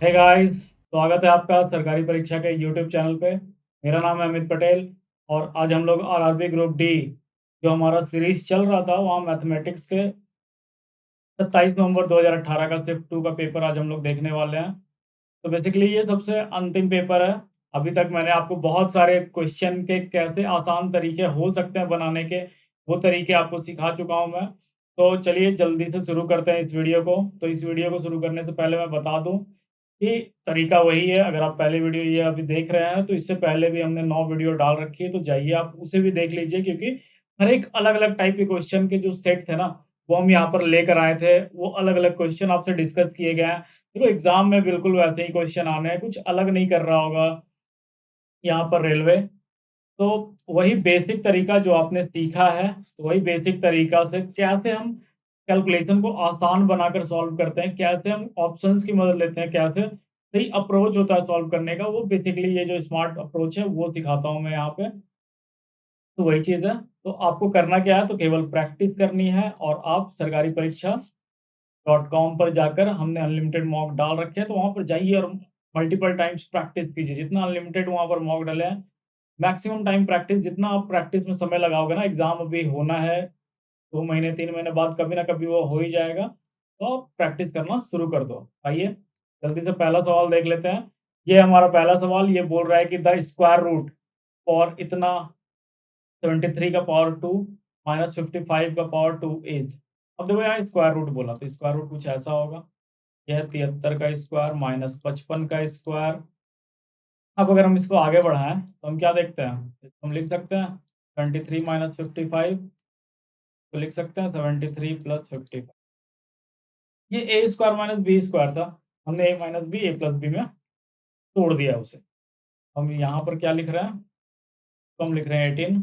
Hey guys, स्वागत है आपका सरकारी परीक्षा के यूट्यूब चैनल पे। मेरा नाम है अमित पटेल और आज हम लोग आरआरबी ग्रुप डी जो हमारा सीरीज चल रहा था वहाँ मैथमेटिक्स के 27 नवंबर 2018 का शिफ्ट 2 का पेपर आज हम लोग देखने वाले हैं। तो बेसिकली ये सबसे अंतिम पेपर है। अभी तक मैंने आपको बहुत सारे क्वेश्चन के कैसे आसान तरीके हो सकते हैं बनाने के, वो तरीके आपको सिखा चुका हूँ मैं। तो चलिए जल्दी से शुरू करते हैं इस वीडियो को। तो इस वीडियो को शुरू करने से पहले मैं बता दूँ कि तरीका वही है। अगर आप पहली वीडियो ये अभी देख रहे हैं तो इससे पहले भी हमने 9 वीडियो डाल रखी है, तो जाइए आप उसे भी देख लीजिए, क्योंकि हर एक अलग-अलग टाइप के क्वेश्चन के जो सेट थे ना, वो हम यहाँ पर लेकर आए थे। वो अलग-अलग क्वेश्चन आपसे डिस्कस किए गए हैं। देखो एग्ज़ाम में बिल्कुल वैसे ही क्वेश्चन आने हैं, कुछ अलग नहीं कर रहा होगा यहाँ पर रेलवे। तो वही बेसिक तरीका जो आपने सीखा है, तो वही बेसिक तरीका से कैसे हम कैलकुलेशन को आसान बनाकर सॉल्व करते हैं, कैसे हम ऑप्शंस की मदद लेते हैं, कैसे सही अप्रोच होता है सॉल्व करने का, वो बेसिकली ये जो स्मार्ट अप्रोच है, वो सिखाता हूँ मैं यहाँ पे। तो वही चीज़ है। तो आपको करना क्या है, तो केवल प्रैक्टिस करनी है और आप सरकारी परीक्षा .com पर जाकर हमने अनलिमिटेड मॉक डाल रखे हैं, तो वहाँ पर जाइए और मल्टीपल टाइम्स प्रैक्टिस कीजिए। जितना अनलिमिटेड वहाँ पर मॉक डले हैं, मैक्सिमम टाइम प्रैक्टिस, जितना आप प्रैक्टिस में समय लगाओगे ना, एग्ज़ाम अभी होना है 2 महीने 3 महीने बाद कभी ना कभी वो हो ही जाएगा, तो आप प्रैक्टिस करना शुरू कर दो। आइए, जल्दी से पहला सवाल देख लेते हैं। ये हमारा पहला सवाल ये बोल रहा है कि द स्क्वायर रूट और इतना 73 का पावर 2 माइनस 55 का पावर 2 इज़। अब देखो यहाँ स्क्वायर रूट बोला, तो स्क्वायर रूट कुछ ऐसा होगा। यह 73 का स्क्वायर माइनस 55 का स्क्वायर। अब अगर हम इसको आगे बढ़ाएँ, तो हम क्या देखते हैं? इसको हम लिख सकते हैं 23 माइनस 55, तो लिख सकते हैं 73 प्लस 55। ये ए स्क्वायर माइनस बी स्क्वायर था। हमने ए माइनस बी, ए प्लस बी में तोड़ दिया उसे। हम यहाँ पर क्या लिख रहे हैं? तो हम लिख रहे हैं 18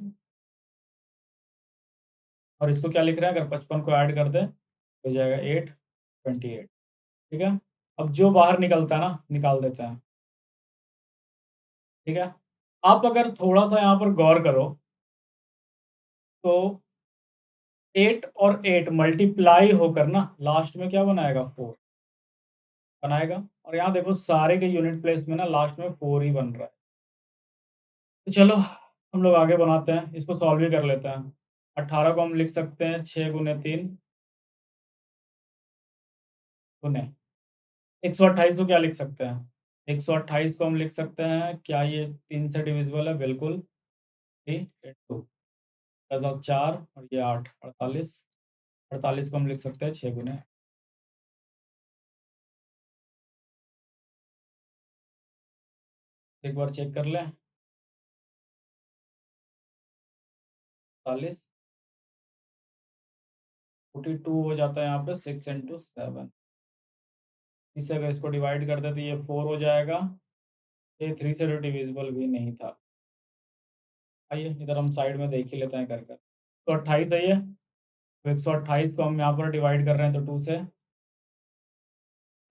और इसको क्या लिख रहे हैं? अगर 55 को ऐड कर दें, तो हो जाएगा 8, 28। ठीक है? अब जो बाहर निकलता है ना, निकाल देते हैं। ठीक है? आप अगर थोड़ा-सा यहाँ पर गौर करो, तो 8 और 8 मल्टीप्लाई होकर ना लास्ट में क्या बनाएगा? 4 बनाएगा। और यहाँ देखो सारे के यूनिट प्लेस में ना लास्ट में 4 ही बन रहा है। तो चलो हम लोग आगे बनाते हैं, इसको सॉल्व ही कर लेते हैं। 18 को हम लिख सकते हैं 6 गुने 3 गुने 128 को क्या लिख सकते हैं? 128 को हम लिख सकते हैं, क्या ये 3 से डिविजिबल है? बिल्कुल। 3 इंटू 4 और ये 8, 48। 48 को हम लिख सकते हैं 6 गुने। एक बार चेक कर लें। 48 42 हो जाता है यहाँ पे 6 इंटू 7। इससे अगर इसको डिवाइड कर दें तो ये 4 हो जाएगा। ये 3 से तो डिविजिबल भी नहीं था। आइए इधर हम साइड में देख ही लेते हैं कर कर। तो 28 है ये। तो 128 को हम यहाँ पर डिवाइड कर रहे हैं तो 2 से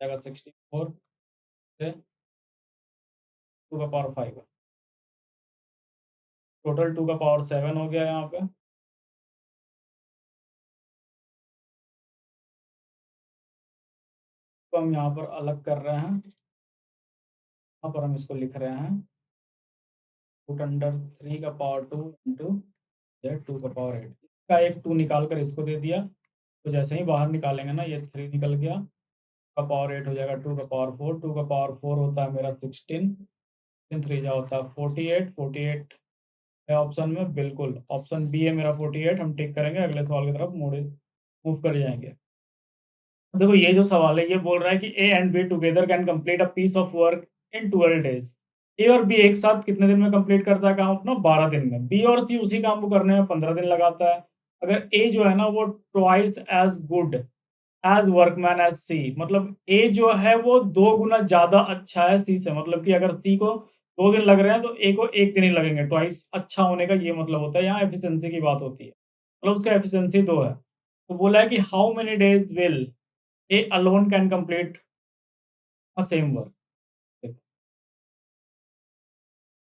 जाएगा 64 से 2 का पावर 5। टोटल 2 का पावर 7 हो गया यहाँ पे। तो हम यहाँ पर अलग कर रहे हैं। यहाँ पर हम इसको लिख रहे हैं रूट अंडर 3 का पावर 2 इंटू ये 2 का पावर 8। इसका एक 2 निकाल कर इसको दे दिया। तो जैसे ही बाहर निकालेंगे ना, ये 3 निकल गया, का पावर 8 हो जाएगा 2 का पावर 4। 2 का पावर 4 होता है मेरा 16, 3 जा होता है 48। 48 है ऑप्शन में, बिल्कुल ऑप्शन बी है मेरा 48। हम टिक करेंगे, अगले सवाल की तरफ मूव कर जाएंगे। देखो ये जो सवाल है ये बोल रहा है कि A and B together can complete a piece of work in 12 days. A और बी एक साथ कितने दिन में कंप्लीट करता है काम अपना? 12 दिन में। बी और सी उसी काम को करने में 15 दिन लगाता है। अगर ए जो है ना वो twice as good as workman as C, मतलब ए जो है वो 2 गुना ज़्यादा अच्छा है सी से। मतलब कि अगर सी को 2 दिन लग रहे हैं तो ए को 1 दिन ही लगेंगे। ट्वाइस अच्छा होने का ये मतलब होता है, यहाँ एफिशिएंसी की बात होती है। मतलब उसका एफिशिएंसी 2 है। तो बोला है कि how many days will A alone can complete a same work.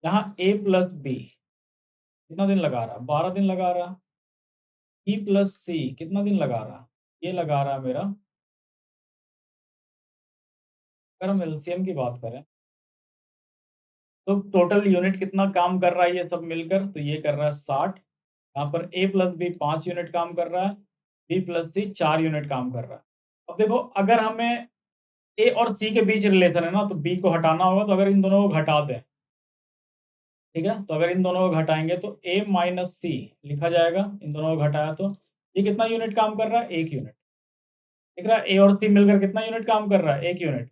यहाँ ए प्लस बी कितना दिन लगा रहा है? 12 दिन लगा रहा है। बी प्लस सी कितना दिन लगा रहा है? ये लगा रहा है मेरा अगर हम एलसीएम की बात करें, तो टोटल यूनिट कितना काम कर रहा है ये सब मिलकर? तो ये कर रहा है 60। यहाँ पर ए प्लस बी 5 यूनिट काम कर रहा है, बी प्लस सी 4 यूनिट काम कर रहा है। अब देखो, अगर हमें ए और सी के बीच रिलेशन है ना, तो बी को हटाना होगा, तो अगर इन दोनों को घटा दें, ठीक है? तो अगर इन दोनों को घटाएँगे तो ए माइनस सी लिखा जाएगा, इन दोनों को घटाया तो ये कितना यूनिट काम कर रहा है? 1 यूनिट। दिख रहा है? ए और सी मिलकर कितना यूनिट काम कर रहा है? 1 यूनिट।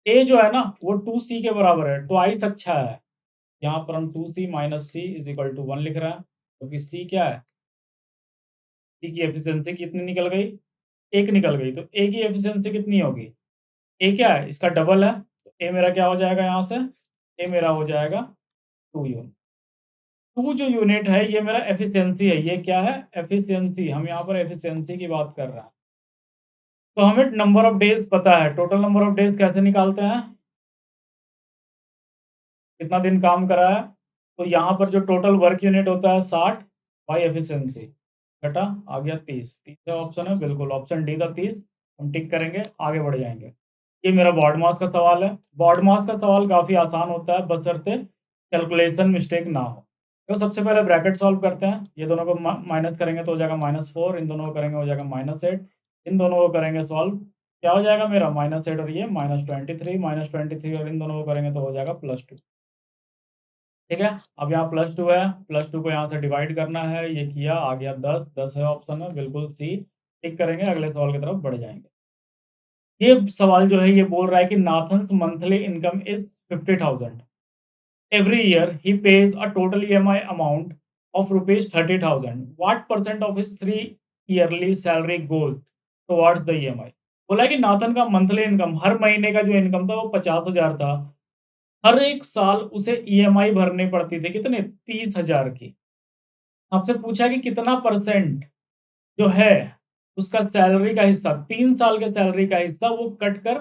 ए जो है ना, वो 2c के बराबर है, ट्वाइस अच्छा है। यहाँ पर हम 2c minus c is equal to 1 लिख रहे हैं, क्योंकि सी क्या है? सी की एफिशिएंसी कितनी निकल गई? 1 निकल गई। तो ए की एफिशिएंसी कितनी होगी? ए क्या है? इसका डबल है। तो ए मेरा क्या हो जाएगा यहाँ से? ए मेरा हो जाएगा 2 यूनिट। 2 जो यूनिट है ये मेरा एफिशिएंसी है। ये क्या है? एफिशिएंसी। हम यहाँ पर एफिशिएंसी की बात कर रहे हैं। तो हमें नंबर ऑफ डेज पता है। टोटल नंबर ऑफ डेज कैसे निकालते हैं? कितना दिन काम करा है? तो यहाँ पर जो टोटल वर्क यूनिट होता है 60 बाई एफिशिएंसी घटा आ गया 30। तीसरा ऑप्शन है, बिल्कुल ऑप्शन डी था 30। हम टिक करेंगे, आगे बढ़ जाएंगे। ये मेरा बॉड मास का सवाल है। बॉड मास का सवाल काफी आसान होता है, बशर्ते कैलकुलेशन मिस्टेक ना हो। तो सबसे पहले ब्रैकेट सॉल्व करते हैं। ये दोनों को माइनस करेंगे तो हो जाएगा -4, इन दोनों को करेंगे हो जाएगा -8, इन दोनों को करेंगे सॉल्व, क्या हो जाएगा मेरा? -8 और ये -23 और इन दोनों को करेंगे तो हो जाएगा +2। ठीक है? अब यहाँ +2 है, +2 को यहाँ से डिवाइड करना है, ये किया, आ गया 10, 10 है ऑप्शन में, बिल्कुल सी। टिक करेंगे, अगले सवाल की तरफ बढ़ जाएँगे। ये सवाल जो है ये बोल रहा है कि Nathan's monthly income is 50,000। Every year he pays a total EMI amount of ₹30,000। What percent of his 3 yearly salary goes towards the EMI? बोला है कि नाथन का मंथली इनकम, हर महीने का जो इनकम था वो 50,000 था। हर एक साल उसे ईएमआई भरनी पड़ती थी, कितने? 30,000 की। आपसे पूछा कि कितना परसेंट जो है उसका सैलरी का हिस्सा, 3 साल के सैलरी का हिस्सा वो कट कर,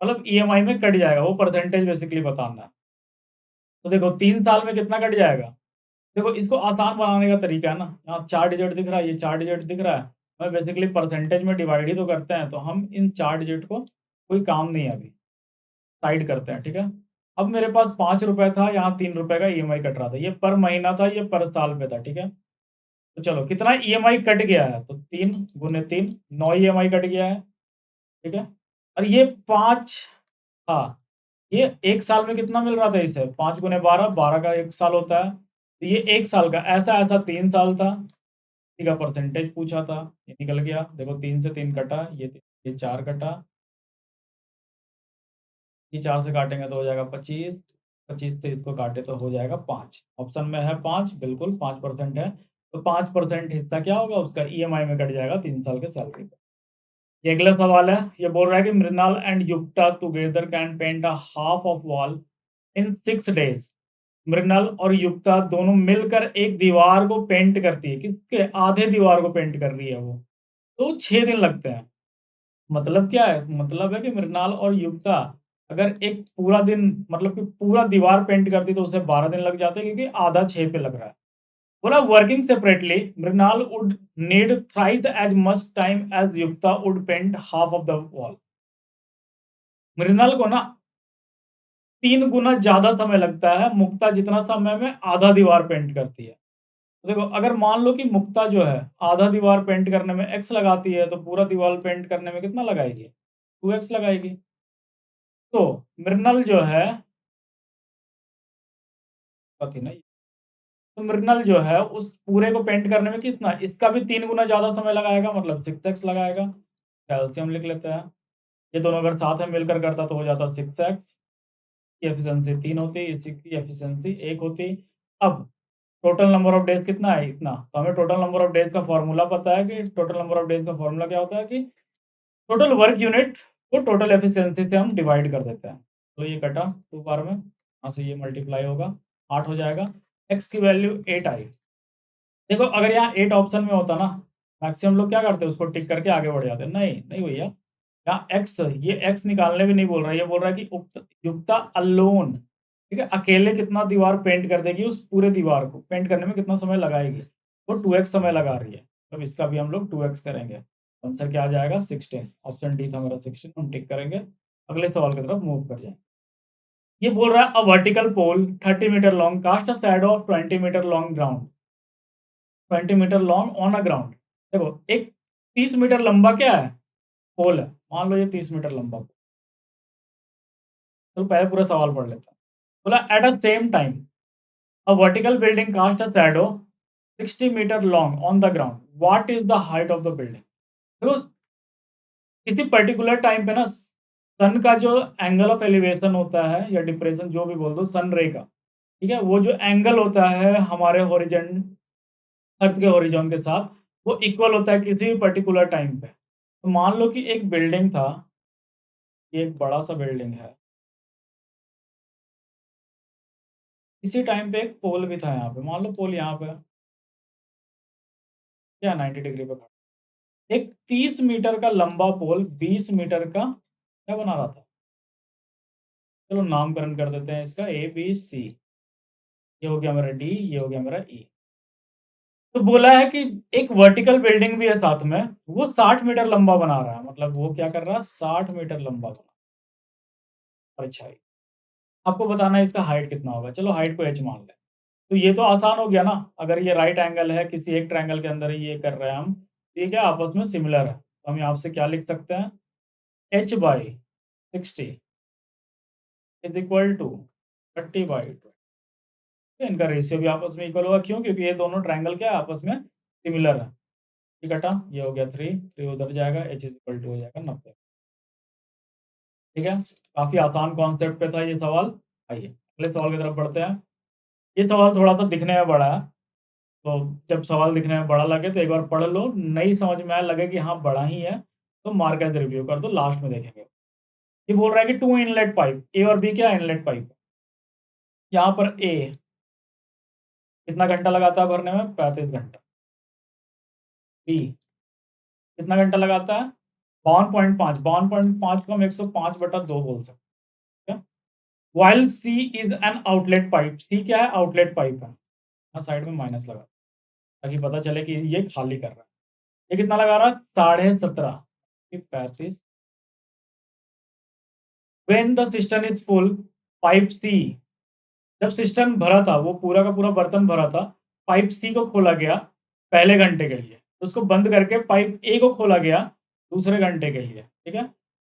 मतलब ईएमआई में कट जाएगा, वो परसेंटेज बेसिकली बताना है। तो देखो 3 साल में कितना कट जाएगा? देखो इसको आसान बनाने का तरीका है ना, यहाँ 4 डिजिट दिख रहा है, ये 4 डिजिट दिख रहा है, हमें बेसिकली परसेंटेज में डिवाइड ही तो करते हैं, तो हम इन 4 डिजिट को, कोई काम नहीं है अभी, साइड करते हैं, ठीक है? अब मेरे पास ₹5 था, यहाँ ₹3 का ईएमआई कट रहा था, ये पर महीना था, ये पर साल पे था, ठीक है? तो चलो कितना ईएमआई कट गया है? तो 3 गुने 3 9 ईएमआई कट गया है, ठीक है? और ये 5 था, ये 1 साल में कितना मिल रहा था इसे? 5 गुने 12, 12 का 1 साल होता है। तो ये 1 साल का, ऐसा-ऐसा 3 साल था, इसी का परसेंटेज पूछा था, ये निकल गया। देखो 3 से 3 कटा, ये 4 कटा, ये 4 से काटेंगे तो हो जाएगा 25, 25 से इसको काटे तो हो जाएगा 5। ऑप्शन में है 5, बिल्कुल 5% है। तो 5% हिस्सा क्या होगा उसका? ईएमआई में कट जाएगा 3 साल के सैलरी पे। ये अगला सवाल है, ये बोल रहा है कि Mrinal and Yukta together can paint a half of wall in 6 days. Mrinal और युक्ता दोनों मिलकर एक दीवार को पेंट करती है, किसके? आधे दीवार को पेंट कर रही है वो, तो 6 दिन लगते हैं। मतलब क्या है? मतलब है कि मृणाल और युक्ता अगर एक पूरा दिन, मतलब कि पूरा दीवार पेंट करती तो उसे 12 दिन लग जाते, क्योंकि आधा 6 पे लग रहा है। बोला working separately Mrinal would need thrice as much time as Yukta would paint half of the wall. Mrinal को ना 3 गुना ज्यादा समय लगता है, मुक्ता जितना समय में आधा दीवार पेंट करती है। तो देखो अगर मान लो कि मुक्ता जो है आधा दीवार पेंट करने में एक्स लगाती है, तो पूरा दीवार पेंट करने में कितना लगाएगी? 2x लगाएगी। तो मृणाल जो है, पति नहीं, तो मृणाल जो है उस पूरे को पेंट करने में कितना, इसका भी 3 गुना ज्यादा समय लगाएगा, मतलब 6x लगाएगा। कैल्शियम लिख लेते हैं। ये दोनों अगर साथ में मिलकर करता तो हो जाता 6x की एफिशिएंसी 3 होती, इसी की एफिशिएंसी 1 होती। अब टोटल नंबर ऑफ डेज कितना है? इतना। तो हमें टोटल नंबर ऑफ डेज का फॉर्मूला पता है कि टोटल नंबर ऑफ डेज का फॉर्मूला क्या होता है कि टोटल वर्क यूनिट को टोटल एफिशिएंसी से हम डिवाइड कर देते हैं। तो ये कटा 2 बार में, यहाँ से ये मल्टीप्लाई होगा, 8 हो जाएगा। x की वैल्यू 8 आई। देखो अगर यहाँ 8 ऑप्शन में होता ना, मैक्सिमम लोग क्या करते हैं, उसको टिक करके आगे बढ़ जाते हैं। नहीं, नहीं भैया, यहाँ x, ये x निकालने भी नहीं बोल रहा है, ये बोल रहा है कि युक्ता अलोन, ठीक है, अकेले कितना दीवार पेंट कर देगी, उस पूरे दीवार को पेंट करने में कितना समय लगाएगी? वो 2x समय लगा रही है। तो इसका भी हम लोग 2x करेंगे। आंसर क्या आ जाएगा? 16। ऑप्शन डी था मेरा 16, हम टिक करेंगे। अगले सवाल की तरफ मूव कर जाएँ। ये बोल रहा है a vertical pole 30 metre long cast a shadow of 20 metre long ground 20 metre long on a ground. देखो एक 30 मीटर लंबा क्या है? पोल है। मान लो ये 30 मीटर लंबा। चलो पहले पूरा सवाल पढ़ लेते हैं। बोला at the same time a vertical building cast a shadow 60 metre long on the ground. What is the height of the building? देखो किसी पर्टिकुलर टाइम पे ना सन का जो एंगल ऑफ एलिवेशन होता है या डिप्रेशन जो भी बोल दो सन रे का, ठीक है? वो जो एंगल होता है हमारे हॉरिजॉन अर्थ के हॉरिजॉन के साथ, वो इक्वल होता है किसी भी पर्टिकुलर टाइम पे। तो मान लो कि एक बिल्डिंग था, ये एक बड़ा-सा बिल्डिंग है। इसी टाइम पे एक पोल भी था यहाँ पे, मान लो पोल यहाँ पे है, क्या 90 डिग्री पे खड़ा। एक 30 मीटर का लंबा पोल 20 मीटर का क्या बना रहा था? चलो नामकरण कर देते हैं इसका ए, बी, सी। ये हो गया मेरा डी, ये हो गया मेरा ई। तो बोला है कि एक वर्टिकल बिल्डिंग भी है साथ में, वो 60 मीटर लंबा बना रहा है। मतलब वो क्या कर रहा है? 60 मीटर लंबा बना परछाई। आपको बताना है इसका हाइट कितना होगा। चलो हाइट को h मान लें। तो ये तो आसान हो गया ना, अगर ये राइट एंगल है, किसी एक ट्रायंगल के अंदर ही ये कर रहे हैं हम, तो ये क्या आपस में सिमिलर है। तो हम यहाँ से क्या लिख सकते हैं? h/60 is equal to 30/20। तो इनका रेशियो भी आपस में इक्वल होगा। क्यों? क्योंकि ये दोनों ट्रायंगल क्या है आपस में सिमिलर है। ठीक है, ये हो गया 3, 3 उधर जाएगा, h इज़ इक्वल टू हो जाएगा 90। ठीक है? काफ़ी आसान कॉन्सेप्ट पे था ये सवाल। आइए, अगले सवाल की तरफ बढ़ते हैं। ये सवाल थोड़ा-सा दिखने में बड़ा है, तो जब सवाल दिखने में बड़ा लगे तो एक बार पढ़ लो, नहीं समझ में आए, लगे कि हाँ, बड़ा ही है, तो मार्क एज़ रिव्यू कर दो, लास्ट में देखेंगे। ये बोल रहा है कि 2 इनलेट पाइप, ए और बी क्या है? Inlet pipe. यहाँ पर ए कितना घंटा लगाता है भरने में? 35 घंटा। बी कितना घंटा लगाता है? 52.5, 52.5 को हम 105/2 बोल सकते हैं। While C is an outlet pipe, C क्या है? आउटलेट पाइप है। यहाँ साइड में माइनस लगा, ताकि पता चले कि ये खाली कर रहा है। ये कितना लगा रहा है? 17.5 कि 35। When the system is full, pipe C, जब सिस्टम भरा था, वो पूरा का पूरा बर्तन भरा था, पाइप सी को खोला गया पहले घंटे के लिए, उसको बंद करके पाइप ए को खोला गया दूसरे घंटे के लिए। ठीक है,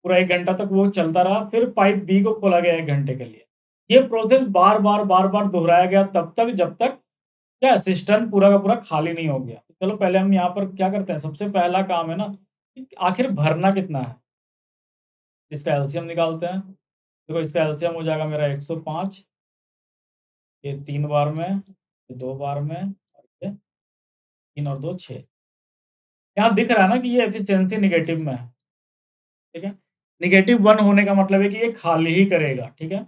पूरा 1 घंटा तक वो चलता रहा, फिर पाइप बी को खोला गया 1 घंटे के लिए। ये प्रोसेस बार बार बार बार दोहराया गया तब तक जब तक क्या सिस्टम पूरा का पूरा खाली नहीं हो गया। चलो पहले हम यहाँ पर क्या करते हैं, सबसे पहला काम है ना कि आखिर भरना कितना है, इसका एलसीएम निकालते हैं। देखो इसका एलसीएम हो जाएगा मेरा 105, ये 3 बार में, ये 2 बार में, और ये 3 और 2 6। यहाँ दिख रहा है ना कि ये एफिशिएंसी नेगेटिव में है, ठीक है? -1 होने का मतलब है कि ये खाली ही करेगा, ठीक है?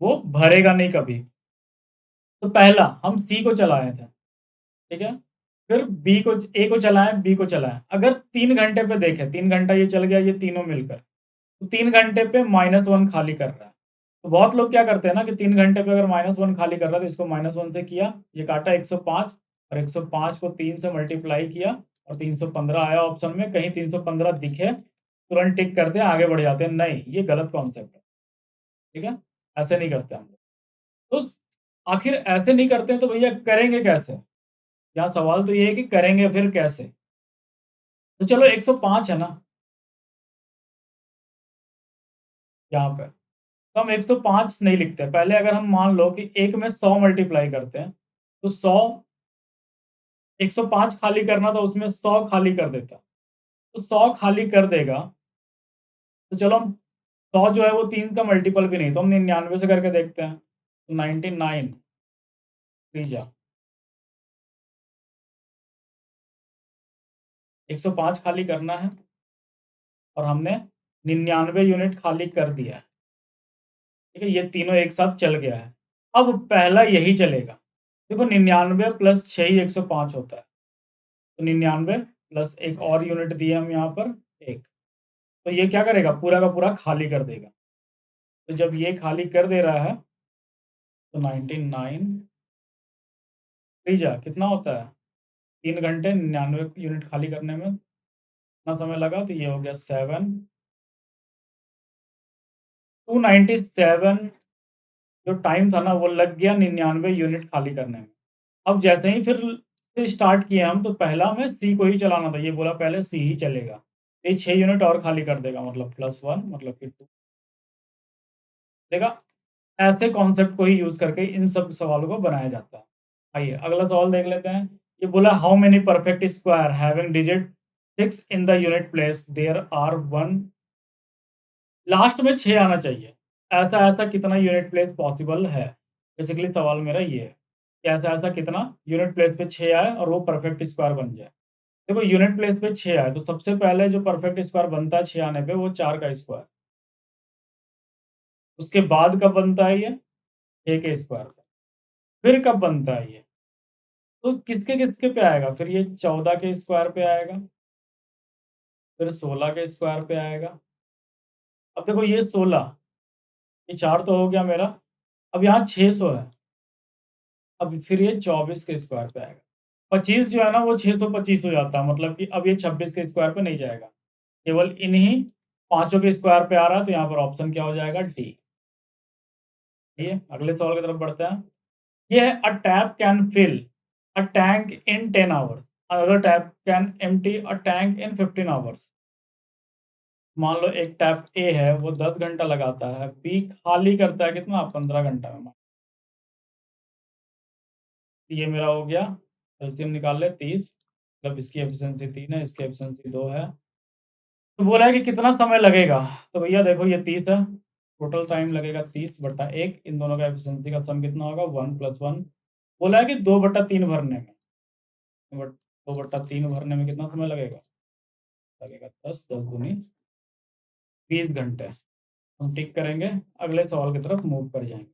वो भरेगा नहीं कभी। तो पहला हम सी को चलाए थे, ठीक है? फिर बी को ए को चलाएँ, बी को चलाएँ। अगर 3 घंटे पे देखें, 3 घंटा ये चल गया, ये तीनों मिलकर, तो 3 घंटे पे -1 खाली कर रहा है। तो बहुत लोग क्या करते हैं ना कि 3 घंटे पे अगर -1 खाली कर रहा है तो इसको -1 से किया, ये काटा 105 और 105 को 3 से मल्टीप्लाई किया और 315 आया ऑप्शन में। कहीं 315 दिखे, तुरंत टिक करते हैं, आगे बढ़ जाते हैं। नहीं, ये गलत कॉन्सेप्ट है, ठीक है? ऐसे नहीं करते हम लोग। तो स आखिर ऐसे नहीं करते हैं तो भैया करेंगे कैसे? यहाँ सवाल तो ये है कि करेंगे फिर कैसे? तो चलो 105 है ना यहाँ पे, तो हम 105 नहीं लिखते। पहले अगर हम मान लो कि 1 में 100 मल्टीप्लाई करते हैं, तो 100 105 खाली करना था, उसमें 100 खाली कर देता। तो 100 खाली कर देगा, तो चलो हम 100 जो है वो 3 का मल्टीपल भी नहीं, तो हम 99 से करके देखते हैं। तो 99 त्रिज्या 105 खाली करना है और हमने 99 यूनिट खाली कर दिया है। ठीक है, ये तीनों एक साथ चल गया है। अब पहला यही चलेगा। देखो 99 प्लस 6 ही 105 होता है। तो 99 प्लस एक और यूनिट दिए हम यहाँ पर 1। तो ये क्या करेगा? पूरा का पूरा खाली कर देगा। तो जब ये खाली कर दे रहा है, तो 99 त्रिज्या कितना होता है? 3 घंटे 99 यूनिट खाली करने में कितना समय लगा? तो ये हो गया 7 297 जो टाइम था ना वो लग गया 99 यूनिट खाली करने में। अब जैसे ही फिर से स्टार्ट किए हम तो पहला हमें सी को ही चलाना था। ये बोला पहले सी ही चलेगा। ये 6 यूनिट और खाली कर देगा मतलब +1 मतलब कि 2 देगा। ऐसे कॉन्सेप्ट को ही यूज़ करके इन सब सवालों को बनाया जाता है। आइए अगला सवाल देख लेते हैं। ये बोला how many perfect square having digit 6 in the unit place there are 1 last में 6 आना चाहिए। ऐसा-ऐसा कितना यूनिट प्लेस पॉसिबल है? बेसिकली सवाल मेरा ये है कि ऐसा-ऐसा कितना यूनिट प्लेस पे 6 आए और वो परफेक्ट स्क्वायर बन जाए। देखो यूनिट प्लेस पे 6 आए तो सबसे पहले जो परफेक्ट स्क्वायर बनता है 6 आने पे वो 4 का स्क्वायर। उसके बाद कब बनता है ये? 6 के स्क्वायर पे। फिर कब बनता है ये? तो किसके-किसके पे आएगा? फिर ये 14 के स्क्वायर पे आएगा, फिर 16 के स्क्वायर पे आएगा। अब देखो ये 16, ये 4 तो हो गया मेरा, अब यहाँ 600 है, अब फिर ये 24 के स्क्वायर पे आएगा। 25 जो है ना वो 625 हो जाता है, मतलब कि अब ये 26 के स्क्वायर पे नहीं जाएगा। केवल इन्हीं पाँचों के स्क्वायर पे आ रहा है, तो यहाँ पर ऑप्शन क्या हो जाएगा? डी। ये अगले सवाल की तरफ बढ़ते हैं। ये है a tap can fill a tank in 10 hours, another tap can empty a tank in 15 hours. मान लो एक टैप ए है वो 10 घंटा लगाता है, बी खाली करता है कितना? 15 घंटा में। ये मेरा हो गया, एलसीएम निकाल ले 30, मतलब इसकी एफिशिएंसी 3 है, इसकी एफिशिएंसी 2 है। तो बोला है कि कितना समय लगेगा? तो भैया देखो ये 30 है, टोटल टाइम लगेगा 30/1, इन दोनों का एफिशिएंसी का सम कितना होगा? 1 + 1। बोला है कि 2/3 भरने में, बट 2/3 भरने में कितना समय लगेगा? लगेगा 10, 10 दूनी 20 घंटे। हम टिक करेंगे, अगले सवाल की तरफ मूव कर जाएँगे।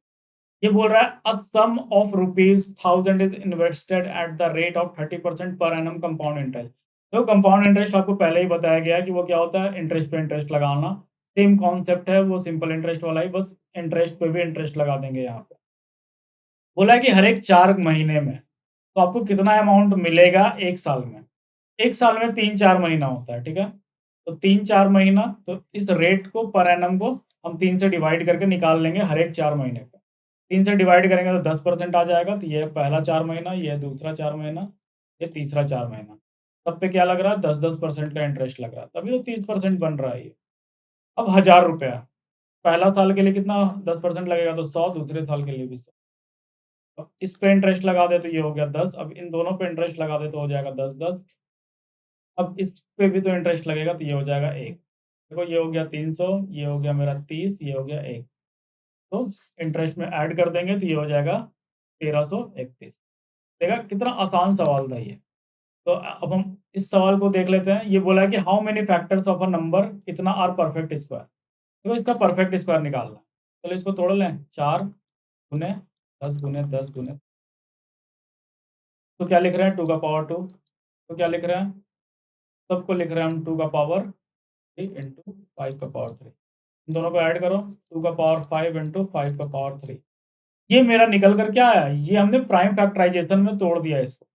ये बोल रहा है a sum of rupees 1000 is invested at the rate of 30% per annum compound interest. तो कंपाउंड इंटरेस्ट आपको पहले ही बताया गया है कि वो क्या होता है? इंटरेस्ट पे इंटरेस्ट लगाना। सेम कॉन्सेप्ट है, वो सिंपल इंटरेस्ट वाला ही, बस इंटरेस्ट पे भी इंटरेस्ट लगा देंगे यहाँ पे। बोला है कि हर एक 4 महीने में तो आपको कितना अमाउंट मिलेगा 1 साल में? 1 साल में 3-4 महीना होता है, ठीक है? तो 3-4 महीना, तो इस रेट को पर एनम को हम 3 से डिवाइड करके निकाल लेंगे हर एक 4 महीने पे। 3 से डिवाइड करेंगे तो 10% आ जाएगा, तो ये पहला 4 महीना, ये दूसरा 4 महीना, ये तीसरा 4 महीना। सब पे क्या लग रहा है? 10-10% का इंटरेस्ट लग रहा है, तभी तो 30% बन रहा है ये। अब ₹1000 पहला साल के लिए कितना 10% लगेगा? तो 100, दूसरे साल के लिए भी 100। अब इस पे इंटरेस्ट लगा दे तो ये हो गया 10, अब इन दोनों पे इंटरेस्ट लगा दे तो हो जाएगा 10-10। अब इस पे भी तो इंटरेस्ट लगेगा तो ये हो जाएगा 1। देखो ये हो गया 300, ये हो गया मेरा 30, ये हो गया 1। तो इंटरेस्ट में ऐड कर देंगे तो ये हो जाएगा 1331। देखा कितना आसान सवाल था ये। तो अब हम इस सवाल को देख लेते हैं। ये बोला है कि how many factors of a number इतना आर परफेक्ट स्क्वायर। तो इसका परफेक्ट स्क्वायर निकालना है। चलो इसको तोड़ लें, 4 गुने 10 गुने 10 गुने, तो क्या लिख रहे हैं? 2 का पावर 2। तो क्या लिख रहे हैं? सबको लिख रहे हैं हम 2 का पावर 3 इंटू 5 का पावर 3। इन दोनों को ऐड करो, 2 का पावर 5 इंटू 5 का पावर 3। ये मेरा निकल कर क्या आया? ये हमने प्राइम फैक्टराइजेशन में तोड़ दिया इसको।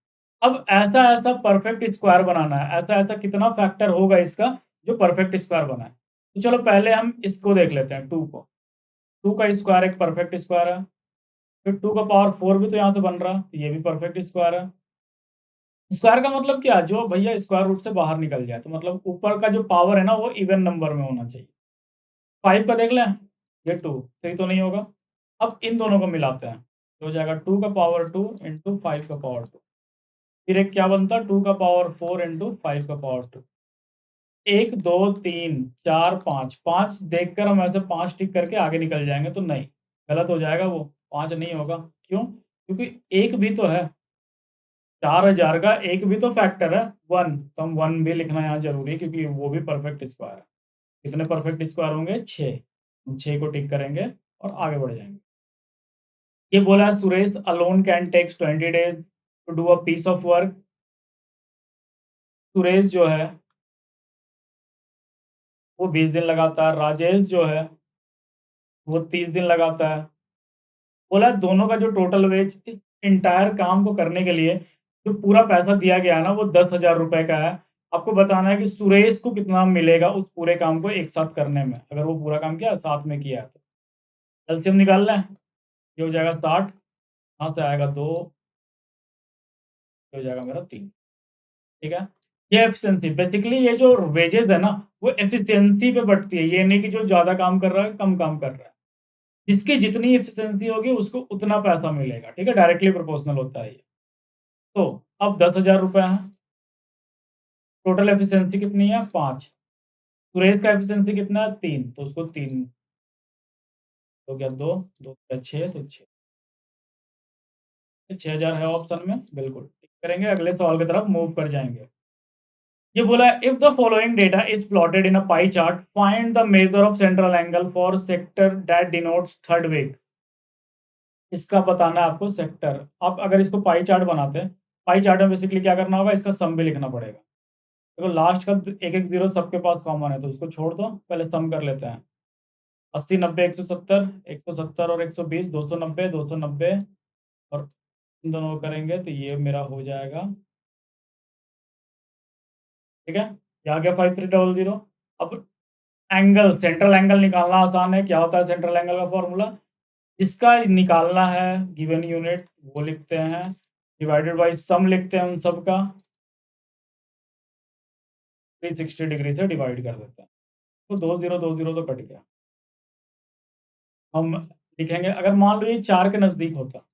अब ऐसा-ऐसा परफेक्ट स्क्वायर बनाना है, ऐसा-ऐसा कितना फैक्टर होगा इसका जो परफेक्ट स्क्वायर बनाए। तो चलो पहले हम इसको देख लेते हैं 2 को। 2 का स्क्वायर एक परफेक्ट स्क्वायर है, फिर 2 का पावर 4 भी तो यहाँ से बन रहा है, तो ये भी परफेक्ट स्क्वायर है। स्क्वायर का मतलब क्या? जो भैया स्क्वायर रूट से बाहर निकल जाए, तो मतलब ऊपर का जो पावर है ना वो इवन नंबर में होना चाहिए। 5 का देख लें, ये 2 3 तो नहीं होगा। अब इन दोनों को मिलाते हैं, तो हो जाएगा 2 का पावर 2 इंटू 5 का पावर 2। फिर एक क्या बनता? 2 का पावर 4 इंटू 5 का पावर 2। 1 2 3 4 5, 5 देखकर हम ऐसे 5 टिक करके आगे निकल जाएँगे तो नहीं, गलत हो जाएगा वो, 5 नहीं होगा। क्यों? क्योंकि 1 भी तो है, 4000 का 1 भी तो फैक्टर है, 1, तो हम 1 भी लिखना यहाँ ज़रूरी है क्योंकि वो भी परफेक्ट स्क्वायर है। कितने परफेक्ट स्क्वायर होंगे? 6। हम 6 को टिक करेंगे और आगे बढ़ जाएँगे। ये बोला है Suresh alone can takes 20 days to do a piece of work. Suresh जो है वो 20 दिन लगाता है, राजेश जो है वो 30 दिन लगाता है। बोला दोनों का जो टोटल वेज इस एंटायर काम को करने के लिए जो पूरा पैसा दिया गया है ना वो 10,000 रुपए का है। आपको बताना है कि सुरेश को कितना मिलेगा उस पूरे काम को एक साथ करने में, अगर वो पूरा काम क्या साथ में किया है तो। एलसीएम निकाल लें, ये हो जाएगा 60, यहाँ से आएगा 2, ये हो जाएगा मेरा 3, ठीक है? ये एफिशिएंसी बेसिकली ये जो वेजेज़ है ना, वो एफिशिएंसी पे बढ़ती है, ये नहीं कि जो ज़्यादा काम कर रहा है, कम काम कर रहा है। जिसकी जितनी एफिशिएंसी होगी उसको उतना पैसा मिलेगा, ठीक है? डायरेक्टली प्रोपोर्शनल होता है ये। तो अब ₹10,000 हैं, टोटल एफिशिएंसी कितनी है? 5, सुरेश का एफिशिएंसी कितना है? 3, तो उसको 3 हो गया 2, 2 क्या 6 तो 6, 6000 है ऑप्शन में, बिल्कुल। टिक करेंगे, अगले सवाल की तरफ मूव कर जाएँगे। ये बोला है if the following data is plotted in a pie chart, find the measure of central angle for sector that denotes third वेग। इसका बताना है आपको सेक्टर। आप अगर इसको पाई चार्ट बनाते हैं, पाई चार्ट में बेसिकली क्या करना होगा, इसका सम भी लिखना पड़ेगा। देखो लास्ट का एक-एक ज़ीरो सबके पास कॉमन है, तो उसको छोड़ दो, पहले सम कर लेते हैं। 80, 90, 170, 170 और 120, 290, 290 और इन दोनों को करेंगे तो ये मेरा हो जाएगा, ठीक है? ये आ गया 5300। अब एंगल, सेंट्रल एंगल निकालना आसान है। क्या होता है सेंट्रल एंगल का फॉर्मूला? जिसका निकालना है गिवन यूनिट वो लिखते हैं, डिवाइडेड बाय सम लिखते हैं उन सब का, 360 डिग्री से डिवाइड कर देते हैं। तो 2 0 तो कट गया। हम लिखेंगे अगर मान लो ये 4 के नज़दीक होता,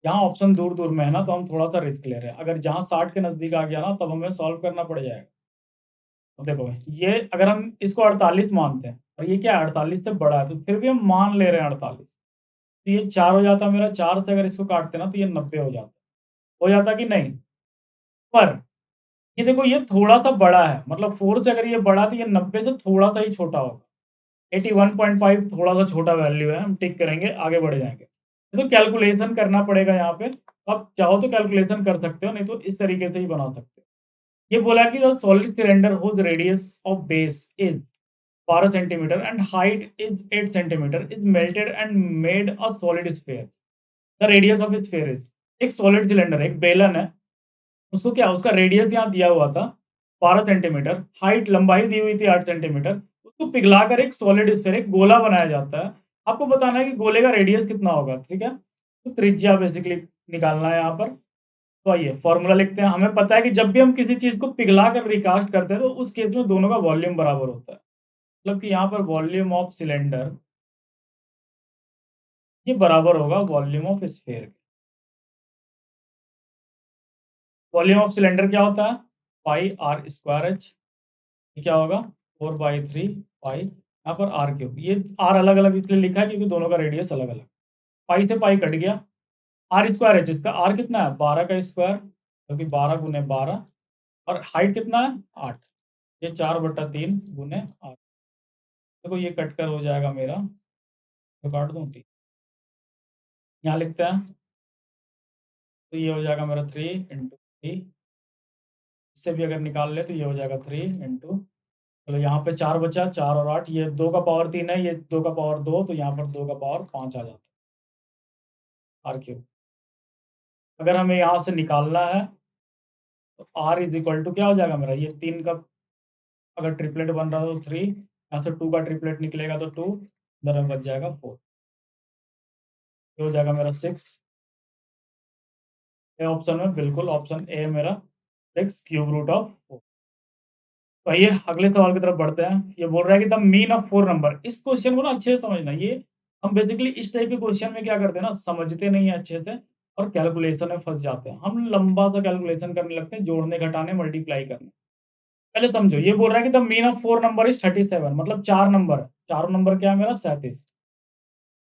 यहाँ ऑप्शन दूर-दूर में है ना, तो हम थोड़ा-सा रिस्क ले रहे हैं। अगर जहाँ 60 के नज़दीक आ गया ना, तब हमें सॉल्व करना पड़ जाएगा। अब देखो ये अगर हम इसको 48 मानते हैं और ये क्या है 48 से बड़ा है, तो फिर भी हम मान ले रहे हैं 48, तो ये 4 हो जाता मेरा, 4 से अगर इसको काटते ना तो ये 90 हो जाता। हो जाता कि नहीं? पर ये देखो ये थोड़ा-सा बड़ा है, मतलब 4 से अगर ये बड़ा है तो ये 90 से थोड़ा-सा ही छोटा होगा। 81.5 थोड़ा-सा छोटा वैल्यू है, हम टिक करेंगे, आगे बढ़ जाएँगे। तो कैलकुलेशन करना पड़ेगा यहाँ पे, आप चाहो तो कैलकुलेशन कर सकते हो, नहीं तो इस तरीके से ही बना सकते हो। ये बोला कि the solid cylinder whose radius of base is 12 centimetre and height is 8 centimetre is melted and made a solid sphere. The radius of sphere is, एक सॉलिड सिलेंडर है, एक बेलन है, उसको क्या उसका रेडियस यहाँ दिया हुआ था 12 सेंटीमीटर, हाइट लंबाई दी हुई थी 8 सेंटीमीटर, उसको पिघलाकर एक सॉलिड स्फीयर, एक गोला बनाया जाता है। आपको बताना है कि गोले का रेडियस कितना होगा, ठीक है? तो त्रिज्या बेसिकली निकालना है यहाँ पर। तो आइए फॉर्मूला लिखते हैं। हमें पता है कि जब भी हम किसी चीज़ को पिघलाकर रिकास्ट करते हैं, तो उस केस में दोनों का वॉल्यूम बराबर होता है। मतलब कि यहाँ पर वॉल्यूम ऑफ सिलेंडर ये बराबर होगा वॉल्यूम ऑफ स्फीयर के। वॉल्यूम ऑफ सिलेंडर क्या होता है? पाई आर स्क्वायर एच। ये क्या होगा? 4/3 पाई, यहाँ पर आर क्यूब। ये आर अलग-अलग इसलिए लिखा है क्योंकि दोनों का रेडियस अलग-अलग। पाई से पाई कट गया। आर स्क्वायर एच, इसका आर कितना है? 12 का स्क्वायर, जो कि 12 गुने 12 और हाइट कितना है? 8। ये 4/3 गुने 8। देखो ये कट कर हो जाएगा मेरा, तो काट दूँ 3। यहाँ लिखते हैं, तो ये हो जाएगा मेरा 3 इंटू 3। इससे भी अगर निकाल ले तो ये हो जाएगा 3 इंटू, चलो यहाँ पे 4 बचा, 4 और 8, ये 2 का पावर 3 है, ये 2 का पावर 2, तो यहाँ पर 2 का पावर 5 आ जाता है, आर क्यूब। अगर हमें यहाँ से निकालना है तो आर इज इक्वल टू क्या हो जाएगा मेरा, ये 3 का अगर ट्रिपलेट बन रहा है तो 3, यहाँ से 2 का ट्रिपलेट निकलेगा तो 2, इधर में बच जाएगा 4, ये हो जाएगा मेरा 6। ए ऑप्शन में बिल्कुल ऑप्शन ए मेरा 6 क्यूब रूट ऑफ 4। तो आइए अगले सवाल की तरफ बढ़ते हैं। ये बोल रहा है कि द मीन ऑफ 4 नंबर। इस क्वेश्चन को ना अच्छे से समझना। ये हम बेसिकली इस टाइप के क्वेश्चन में क्या करते हैं ना, समझते नहीं है अच्छे से और कैलकुलेशन में फँस जाते हैं। हम लंबा सा कैलकुलेशन करने लगते हैं, जोड़ने, घटाने, मल्टीप्लाई करने। पहले समझो, ये बोल रहा है कि the mean of 4 number is 37, मतलब 4 नंबर है। 4 नंबर क्या है मेरा? 37।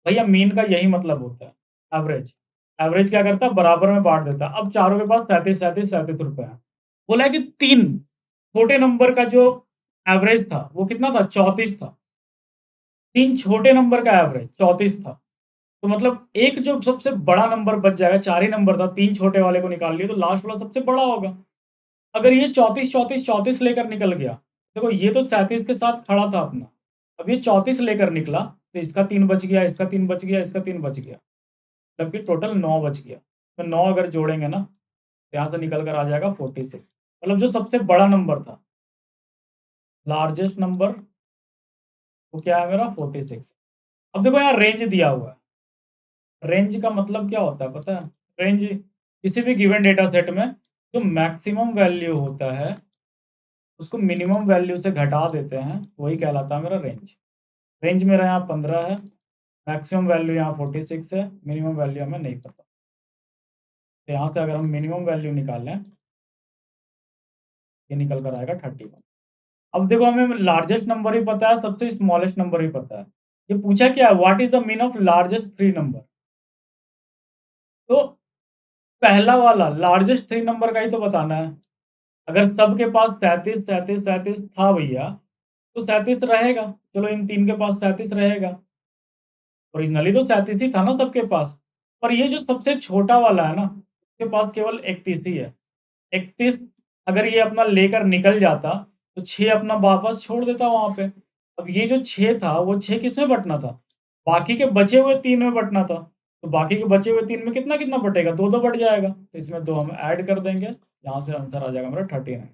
भैया मीन का यही मतलब होता है, एवरेज। एवरेज क्या करता है? बराबर में बाँट देता है। अब चारों के पास 37, 37, 37 रुपए हैं। बोला है कि 3 छोटे नंबर का जो एवरेज था, वो कितना था? 34 था। 3 छोटे नंबर का एवरेज 34 था। तो मतलब एक जो सबसे बड़ा नंबर बच जाएगा, 4 ही नंबर था, 3 छोटे वाले को निकाल लिए, तो लास्ट वाला सबसे बड़ा होगा। अगर ये 34, 34, 34 लेकर निकल गया, देखो ये तो 37 के साथ खड़ा था अपना। अब ये 34 लेकर निकला, तो इसका 3 बच गया, इसका 3 बच गया, इसका 3 बच गया। मतलब कि टोटल 9 बच गया। तो 9 अगर जोड़ेंगे ना, तो यहाँ से निकल कर आ जाएगा 46। मतलब जो सबसे बड़ा नंबर था, लार्जेस्ट नंबर, वो क्या है मेरा? 46। अब देखो यहाँ रेंज दिया हुआ है। रेंज का मतलब क्या होता है पता है? रेंज किसी भी गिवन डेटा सेट में जो मैक्सिमम वैल्यू होता है, उसको मिनिमम वैल्यू से घटा देते हैं, वही कहलाता है मेरा रेंज। रेंज मेरा यहाँ 15 है, मैक्सिमम वैल्यू यहाँ 46 है, मिनिमम वैल्यू हमें नहीं पता। तो यहाँ से अगर हम मिनिमम वैल्यू निकालें, ये निकल कर आएगा 31। अब देखो हमें लार्जेस्ट नंबर ही पता है, सबसे स्मॉलेस्ट नंबर ही पता है। ये पूछा क्या है, what is the mean of largest three number? तो पहला वाला लार्जेस्ट थ्री नंबर का ही तो बताना है। अगर सबके पास 37 37 37 था भैया, तो 37 रहेगा। चलो इन तीन के पास 37 रहेगा। ओरिजिनली तो 37 ही था ना सबके पास। पर ये जो सबसे छोटा वाला है ना, उसके पास केवल 31 ही है। 31 अगर ये अपना लेकर निकल जाता, तो 6 अपना वापस छोड़ देता वहाँ पे। अब ये जो 6 था, वो 6 किसमें बँटना था? बाकी के बचे हुए 3 में बँटना था। तो बाकी के बचे हुए 3 में कितना-कितना बँटेगा? 2-2 बँट जाएगा। तो इसमें 2 हम ऐड कर देंगे। यहाँ से आंसर आ जाएगा मेरा 39।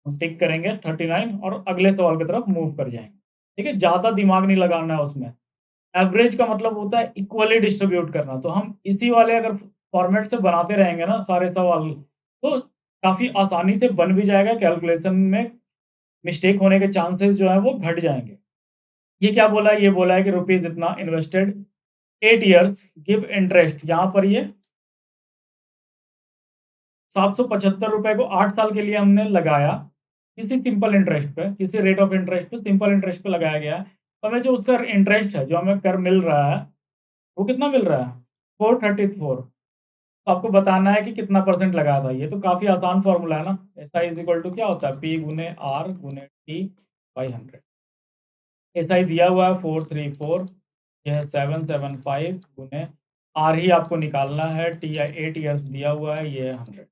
हम टिक करेंगे 39 और अगले सवाल की तरफ मूव कर जाएँगे। ठीक है? ज़्यादा दिमाग नहीं लगाना है उसमें। एवरेज का मतलब होता है इक्वली डिस्ट्रीब्यूट करना। तो हम इसी वाले अगर फॉर्मेट से बनाते रहेंगे ना सारे सवाल, तो काफ़ी आसानी से बन भी जाएगा, कैलकुलेशन में मिस्टेक होने के चांसेस जो है वो घट जाएँगे। ये क्या बोला है? ये बोला है कि रुपीज़ इतना इन्वेस्टेड 8 इयर्स गिव इंटरेस्ट, यहाँ पर ये ₹775 को 8 साल के लिए हमने लगाया, किसी सिंपल इंटरेस्ट पे, किसी रेट ऑफ इंटरेस्ट पे, सिंपल इंटरेस्ट पे लगाया गया है। तो हमें जो उसका इंटरेस्ट है, जो हमें कर मिल रहा है, वो कितना मिल रहा है? 434। तो आपको बताना है कि कितना परसेंट लगाया था। ये तो काफ़ी आसान फ़ॉर्मूला है ना। एसआई इज़ इक्वल टू क्या होता है? पी गुने आर गुने टी बाई 100। एसआई दिया हुआ है 434, यह 775 गुने आर ही आपको निकालना है, टी 8 इयर्स दिया हुआ है, ये 100।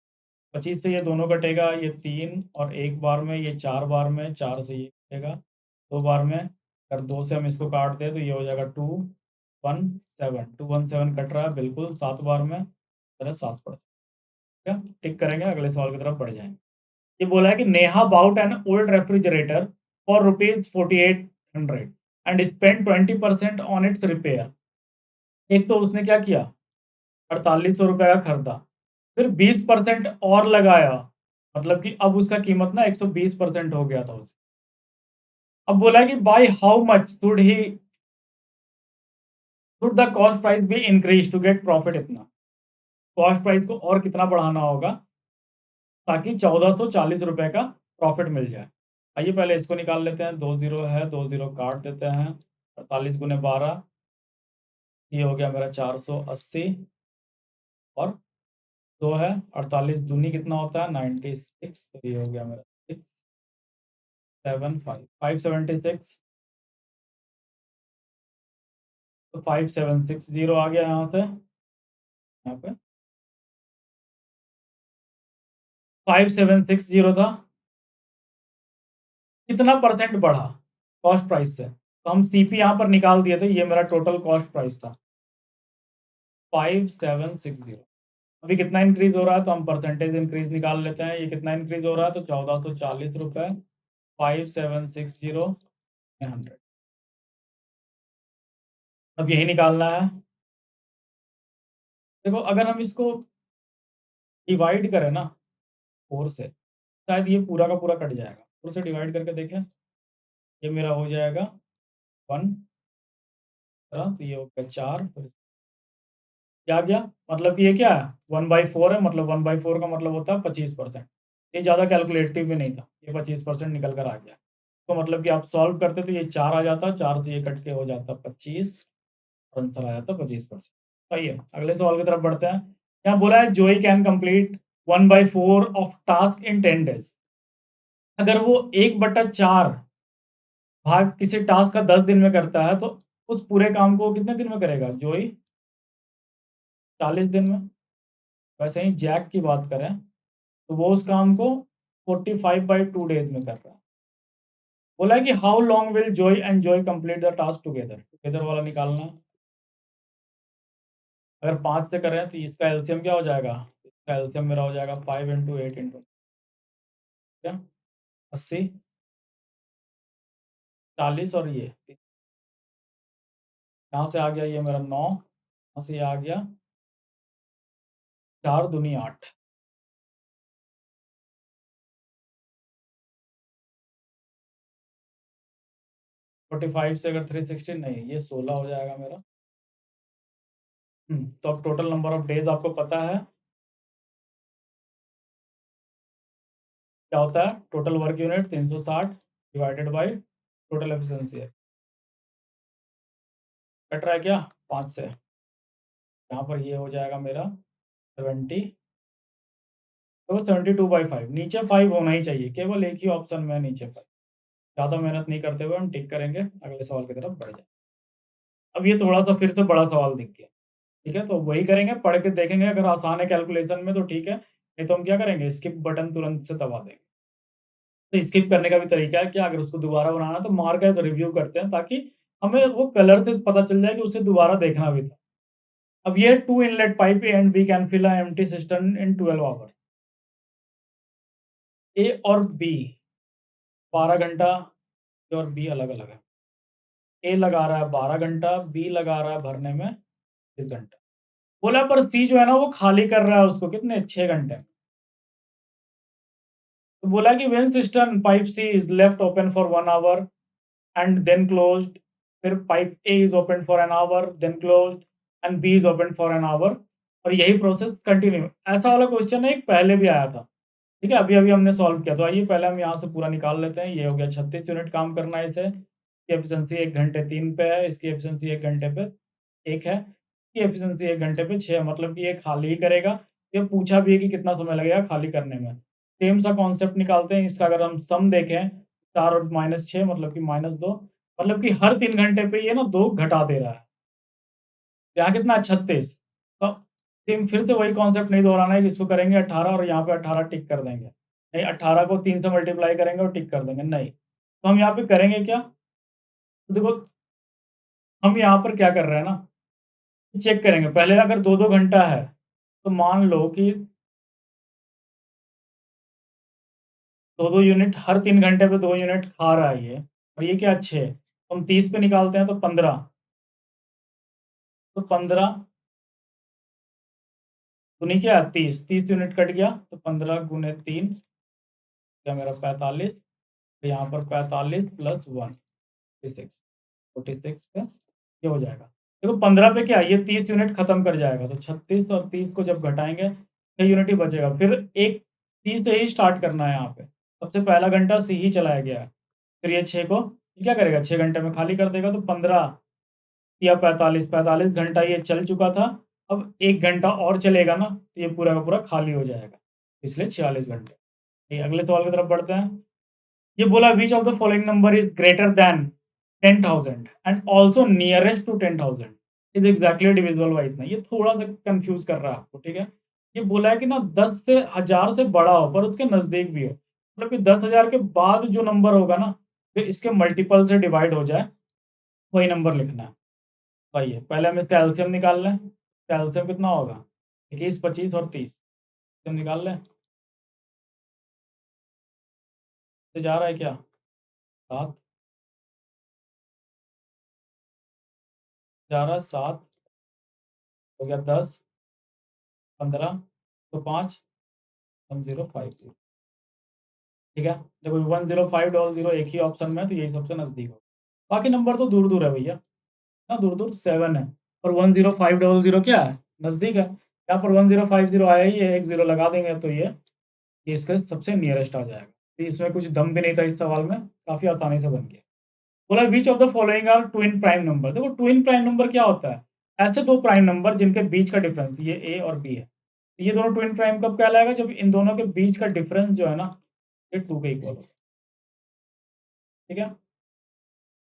25 से ये दोनों कटेगा, ये 3 और 1 बार में, ये 4 बार में, 4 से ये कटेगा 2 बार में। अगर 2 से हम इसको काट दें तो ये हो जाएगा 217, 217 कट रहा है बिल्कुल 7 बार में, 7%। ठीक है? टिक करेंगे, अगले सवाल की तरफ बढ़ जाएँगे। ये बोला है कि Neha bought an old refrigerator for rupees 4800 and spend 20% on its repair. एक तो उसने क्या किया, ₹4800 का खरीदा, फिर 20% और लगाया, मतलब कि अब उसका कीमत ना 120% हो गया था उस। अब बोला है कि by how much should the cost price be increase to get profit इतना। कॉस्ट प्राइस को और कितना बढ़ाना होगा ताकि ₹1440 का प्रॉफिट मिल जाए। आइए पहले इसको निकाल लेते हैं, 2 ज़ीरो है, 2 ज़ीरो काट देते हैं, 48 गुने 12, ये हो गया मेरा 480 और 2 है, 48 दूनी कितना होता है 96, तो ये हो गया मेरा 675, 576, तो 5760 आ गया यहाँ से, यहाँ पे 5760 था। कितना परसेंट बढ़ा कॉस्ट प्राइस से? तो हम सीपी यहाँ पर निकाल दिए थे, ये मेरा टोटल कॉस्ट प्राइस था 5760। अभी कितना इंक्रीज हो रहा है तो हम परसेंटेज इंक्रीज निकाल लेते हैं। ये कितना इंक्रीज हो रहा है तो ₹1440, 5760 में 100। अब यही निकालना है। देखो अगर हम इसको डिवाइड करें ना 4 से, शायद ये पूरा का पूरा कट जाएगा। 4 से डिवाइड करके देखें, ये मेरा हो जाएगा 1, तो ये हो गया 4, फिर क्या गया, मतलब कि ये क्या है 1/4 है, मतलब 1/4 का मतलब होता है 25%। ये ज़्यादा कैलकुलेटिव भी नहीं था, ये 25% निकल कर आ गया। तो मतलब कि आप सॉल्व करते तो ये 4 आ जाता, 4 से ये कट के हो जाता 25, आंसर आ जाता 25%। सही है, अगले सवाल की तरफ बढ़ते हैं। यहाँ बोला है जोई can complete 1/4 of task in 10 days. अगर वो 1/4 भाग किसी टास्क का 10 दिन में करता है, तो उस पूरे काम को कितने दिन में करेगा जोई? 40 दिन में। वैसे ही जैक की बात करें, तो वो उस काम को 45/2 डेज़ में कर रहा है। बोला है कि how long will Joy and Joy complete the task together? Together वाला निकालना है। अगर 5 से करें तो इसका एलसीएम क्या हो जाएगा? इसका एलसीएम मेरा हो जाएगा 5 इंटू 8 इंटू क्या 80, 40 और ये यहाँ से आ गया ये मेरा 9, यहाँ से ये आ गया 4 दूनी 8। 45 से अगर 360 नहीं, ये 16 हो जाएगा मेरा। तो अब टोटल नंबर ऑफ डेज़ आपको पता है, क्या होता है? Total work unit 360 divided by total efficiency है। कट रहा है क्या? 5 से। यहाँ पर ये हो जाएगा मेरा 70, तो 72/5, नीचे 5 होना ही चाहिए, केवल एक ही ऑप्शन में है नीचे 5। ज़्यादा मेहनत नहीं करते हुए हम टिक करेंगे, अगले सवाल की तरफ बढ़ जाएँ। अब ये थोड़ा-सा फिर से बड़ा सवाल दिख गया, ठीक है? तो वही करेंगे, पढ़ के देखेंगे, अगर आसान है कैलकुलेशन में तो ठीक है, नहीं तो हम क्या करेंगे, स्किप बटन तुरंत से दबा देंगे। तो स्किप करने का भी तरीका है कि अगर उसको दोबारा बनाना है तो मार्क एज़ रिव्यू करते हैं, ताकि हमें वो कलर से पता चल जाए कि उसे दोबारा देखना भी था। अब ये 2 inlet pipe A and B can fill a empty system in 12 hours. A और बी 12 घंटा, ए और बी अलग-अलग है। ए लगा रहा है 12 घंटा, बी लगा रहा है भरने में 30 घंटा। बोला पर सी जो है ना वो खाली कर रहा है उसको कितने 6 घंटे में। तो बोला कि when system pipe C is left open for 1 hour and then closed, फिर pipe A is open for an hour then closed and B is open for an hour, और यही प्रोसेस कंटिन्यू। ऐसा वाला क्वेश्चन एक पहले भी आया था, ठीक है? अभी-अभी हमने सॉल्व किया, तो आइए पहले हम यहाँ से पूरा निकाल लेते हैं। ये हो गया 36 यूनिट काम करना है इसे। इसकी एफिशिएंसी 1 घंटे 3 पे है, इसकी एफिशिएंसी 1 घंटे पे 1 है, इसकी एफिशिएंसी 1 घंटे पे 6 है, मतलब कि ये खाली ही करेगा। ये पूछा भी है कि कितना समय लगेगा खाली करने में। सेम सा कॉन्सेप्ट निकालते हैं, इसका अगर हम सम देखें 4 और -6 मतलब कि -2, मतलब कि हर 3 घंटे पे ये ना 2 घटा दे रहा है। यहाँ कितना है 36, तो सेम फिर से वही कॉन्सेप्ट नहीं दोहराना है कि इसको करेंगे 18 और यहाँ पे 18 टिक कर देंगे। नहीं, 18 को 3 से मल्टीप्लाई करेंगे और टिक कर देंगे, नहीं। तो हम यहाँ पे करेंगे क्या? तो देखो, हम यहाँ पर क्या कर रहे हैं ना, चेक करेंगे पहले, अगर 2-2 घंटा है, तो मान लो कि 2-2 यूनिट हर 3 घंटे पे 2 यूनिट खा रहा है ये, और ये क्या 6, तो हम 30 पे निकालते हैं तो 15, तो 15 दूनी क्या है 30, 30 यूनिट कट गया, तो 15 गुने 3 क्या मेरा 45, तो यहाँ पर 45 प्लस 1 46, 46 पे ये हो जाएगा। देखो 15 पे क्या है, ये 30 यूनिट खत्म कर जाएगा, तो 36 और 30 को जब घटाएँगे 6 यूनिट ही बचेगा। फिर एक सी से ही स्टार्ट करना है यहाँ पे। सबसे पहला घंटा सी ही चलाया गया है। फिर ये 6 को ये क्या करेगा, 6 घंटे में खाली कर देगा, तो 15 या 45, 45 घंटा ये चल चुका था। अब 1 घंटा और चलेगा ना, तो ये पूरा का पूरा खाली हो जाएगा। इसलिए 46 घंटे। ये अगले सवाल की तरफ बढ़ते हैं। ये बोला which of the following number is greater than 10,000 and also nearest to 10,000 is exactly divisible by इतना। ये थोड़ा-सा कंफ्यूज कर रहा है आपको, ठीक है? ये बोला है कि ना 10 से 1000 से बड़ा हो पर उसके नज़दीक भी हो। मतलब कि 10,000 के बाद जो नंबर होगा ना, फिर इसके मल्टीपल से डिवाइड हो जाए, वही नंबर लिखना है। आइए, पहले हम इसका एलसीएम निकाल लें। इसका एलसीएम कितना होगा? 21, 25 और 30। एलसीएम निकाल लें। ये जा रहा है क्या? 7 जा रहा है 7 हो गया 10, 15 तो 5 1050, ठीक है? देखो 10500 एक ही ऑप्शन में है, तो यही सबसे नज़दीक हो। बाकी नंबर तो दूर-दूर है भैया, ना दूर-दूर 7 है और 10500 क्या है? नज़दीक है। यहाँ पर 1050 आया ही है, एक ज़ीरो लगा देंगे तो ये इसका सबसे नियरेस्ट आ जाएगा। तो इसमें कुछ दम भी नहीं था इस सवाल में, काफ़ी आसानी से बन गया। बोला which of the following are twin prime number. देखो ट्विन प्राइम नंबर क्या होता है? ऐसे 2 प्राइम नंबर जिनके बीच का डिफरेंस ये ए और बी है। ये दोनों ट्विन प्राइम कब कहलाएगा? जब इन दोनों के बीच का डिफरेंस जो है ना, ये 2 के इक्वल हो, ठीक है?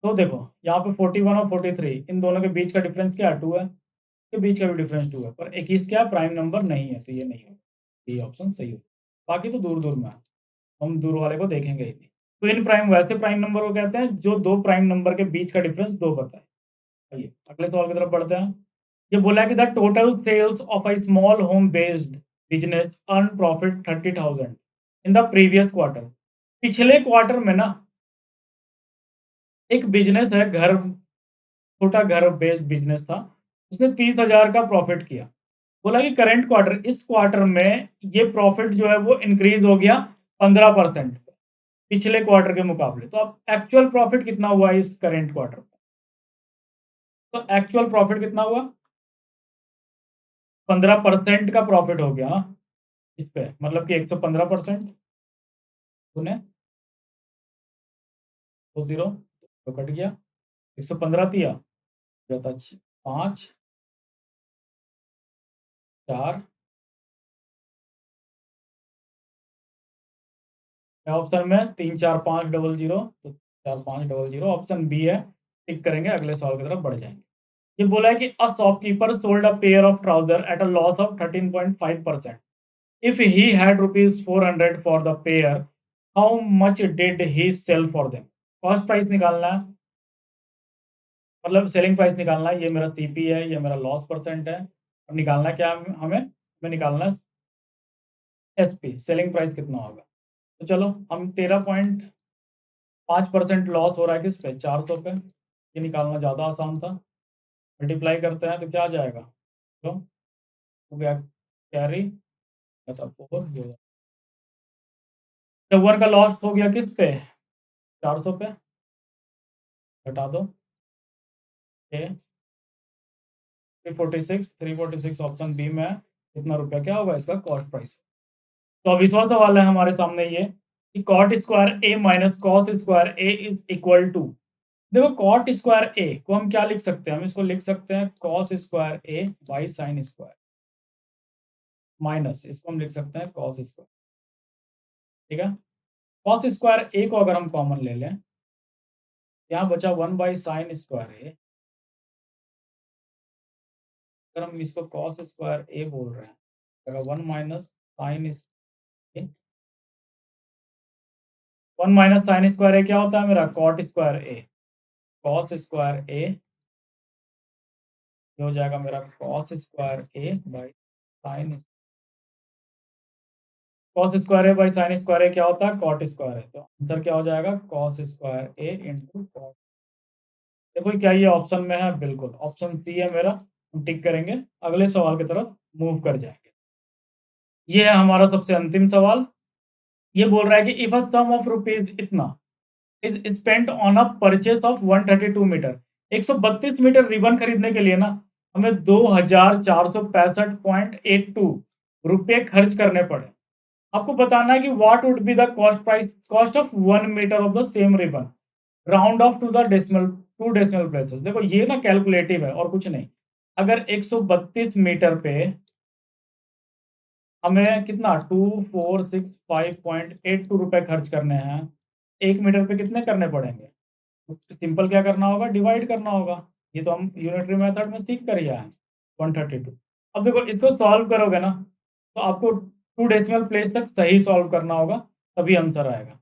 तो देखो यहाँ पे 41 और 43 इन दोनों के बीच का डिफरेंस क्या है? 2 है। के बीच का भी डिफरेंस 2 है, पर 21 क्या प्राइम नंबर नहीं है, तो ये नहीं होगा। ये ऑप्शन सही हो। बाकी तो दूर-दूर में है, हम दूर वाले को देखेंगे ही नहीं। ट्विन प्राइम वैसे प्राइम नंबर को कहते हैं जो 2 प्राइम नंबर के बीच का डिफरेंस 2 बताए। चलिए अगले सवाल की तरफ बढ़ते हैं। ये बोला है कि the total sales of a small home based business earn profit 30,000 in the previous quarter. पिछले क्वार्टर में ना एक बिजनेस है घर छोटा घर बेस्ड बिजनेस था, उसने 30,000 का प्रॉफिट किया। बोला कि करंट क्वार्टर, इस क्वार्टर में ये प्रॉफिट जो है वो इंक्रीज हो गया 15% पिछले क्वार्टर के मुकाबले। तो अब एक्चुअल प्रॉफिट कितना हुआ इस करंट क्वार्टर में? तो एक्चुअल प्रॉफिट कितना हुआ? 15% का प्रॉफिट हो गया ना इस पे, मतलब कि 115% तूने तो 0 तो कट गया, 115 दिया, जो था 5 4 क्या ऑप्शन में 3 4 5 डबल 0, तो 4 5 डबल 0 ऑप्शन बी है। टिक करेंगे, अगले सवाल की तरफ बढ़ जाएंगे। ये बोला है कि a shopkeeper sold a pair of trouser at a loss of 13.5%। If he had rupees 400 for the pair, how much did he sell for them? Cost price निकालना है, मतलब सेलिंग प्राइस निकालना है। ये मेरा सीपी है, ये मेरा लॉस परसेंट है। अब निकालना क्या हमें हमें निकालना है एसपी, सेलिंग प्राइस कितना होगा। तो चलो हम 13.5% लॉस हो रहा है किस पे, 400 पे। ये निकालना ज़्यादा आसान था। मल्टीप्लाई करते हैं तो क्या आ जाएगा, तो हो गया कैरी, मतलब 4 जो 54 का लॉस हो गया किस पे, 400 पे। घटा दो, 346 ऑप्शन बी में है। कितना रुपया क्या होगा इसका कॉस्ट प्राइस। तो अब इस सवाल है हमारे सामने ये कि cot square A minus cos square A is equal to, देखो कॉट स्क्वायर ए को हम क्या लिख सकते हैं, हम इसको लिख सकते हैं cos square A by sine square, minus इसको हम लिख सकते हैं कॉस स्क्वायर। ठीक है, कॉस स्क्वायर ए को अगर हम कॉमन ले लें, यहाँ बचा 1 बाई साइन स्क्वायर ए। अगर हम इसको कॉस स्क्वायर ए बोल रहे हैं, अगर 1 minus sine 1 minus sine square A क्या होता है मेरा, cot square A. Cos square A हो जाएगा मेरा cos square A by sine, cos square A by sine square A क्या होता है, कॉट स्क्वायर है। तो आंसर क्या हो जाएगा, कॉस स्क्वायर ए इंटू कॉट। देखो क्या ये ऑप्शन में है, बिल्कुल ऑप्शन सी है मेरा। हम टिक करेंगे, अगले सवाल की तरफ मूव कर जाएंगे। ये है हमारा सबसे अंतिम सवाल। ये बोल रहा है कि if a sum of rupees इतना is spent on a purchase of 132 metre, 132 metre ribbon खरीदने के लिए ना हमें 2465.82 रुपये खर्च करने पड़े। आपको बताना है कि what would be the cost of 1 metre of the same ribbon, round off to the decimal, two decimal places. देखो ये ना कैलकुलेटिव है और कुछ नहीं। अगर 132 मीटर पे हमें कितना 2465.82 रुपए खर्च करने हैं, 1 मीटर पे कितने करने पड़ेंगे। तो सिंपल क्या करना होगा, डिवाइड करना होगा। ये तो हम यूनिटरी मेथड में सीख कर ही आए हैं, 132। अब देखो इसको सॉल्व करोगे ना, तो आपको 2 डेसिमल प्लेस तक सही सॉल्व करना होगा, तभी आंसर आएगा।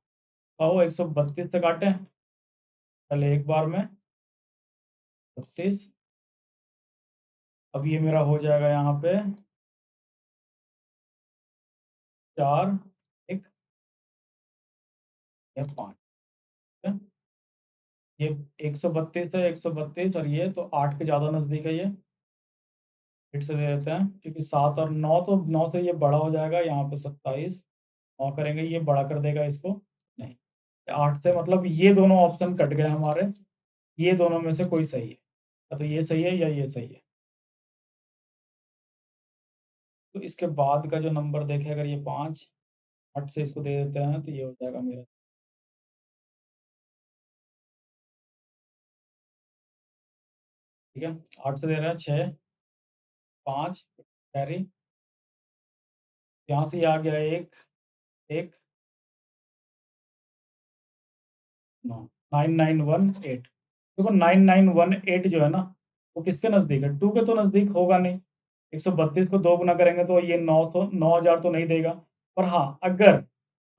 आओ 132 से काटें पहले एक बार में, 32। अब ये मेरा हो जाएगा यहाँ पे 4 1 या 5। ये 132 है, 132 और ये तो 8 के ज़्यादा नज़दीक है ये। फिर से दे देते हैं क्योंकि 7 और 9, तो 9 से ये बड़ा हो जाएगा, यहाँ पे 27 9 करेंगे ये बड़ा कर देगा इसको, नहीं 8 से, मतलब ये दोनों ऑप्शन कट गए हमारे। ये दोनों में से कोई सही है, या तो ये सही है या ये सही है। तो इसके बाद का जो नंबर देखें, अगर ये 5 8 से इसको दे देते हैं तो ये हो जाएगा मेरा, ठीक है 8 से दे रहे हैं 6 5 कैरी, यहाँ से ये आ गया 1 1 9 9918। देखो 9918 जो है ना वो किसके नज़दीक है, 2 के तो नज़दीक होगा नहीं। 132 को 2 गुना करेंगे तो ये 9,000 तो नहीं देगा। पर हाँ, अगर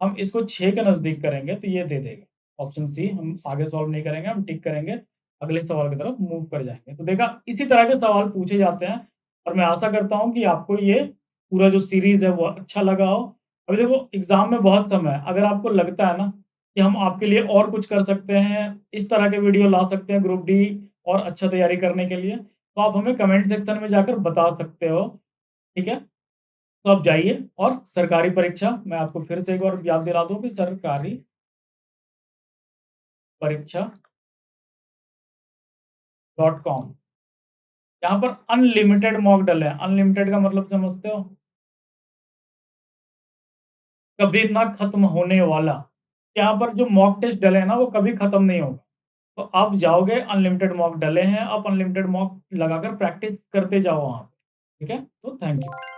हम इसको 6 के नज़दीक करेंगे तो ये दे देगा। ऑप्शन सी हम आगे सॉल्व नहीं करेंगे, हम टिक करेंगे, अगले सवाल की तरफ मूव कर जाएँगे। तो देखा इसी तरह के सवाल पूछे जाते हैं और मैं आशा करता हूँ कि आपको ये पूरा जो सीरीज़ है वो अच्छा लगा हो। अभी देखो एग्ज़ाम में बहुत समय है, अगर आपको लगता है ना कि हम आपके लिए और कुछ कर सकते हैं, इस तरह के वीडियो ला सकते हैं ग्रुप डी और अच्छा तैयारी करने के लिए, तो आप हमें कमेंट सेक्शन में जाकर बता सकते हो, ठीक है? तो आप जाइए और सरकारी परीक्षा मैं आपको फिर से एक बार याद दिला दूँ कि सरकारी परीक्षा .com यहाँ पर अनलिमिटेड मॉक ड्रिल है। अनलिमिटेड का मतलब समझते हो? कभी ना खत्म होने वाला। यहाँ पर जो मॉक टेस्ट डले हैं ना, वो कभी खत्म नहीं होगा। तो आप जाओगे, अनलिमिटेड मॉक डले हैं, आप अनलिमिटेड मॉक लगाकर प्रैक्टिस करते जाओ वहाँ पे, ठीक है? तो थैंक यू।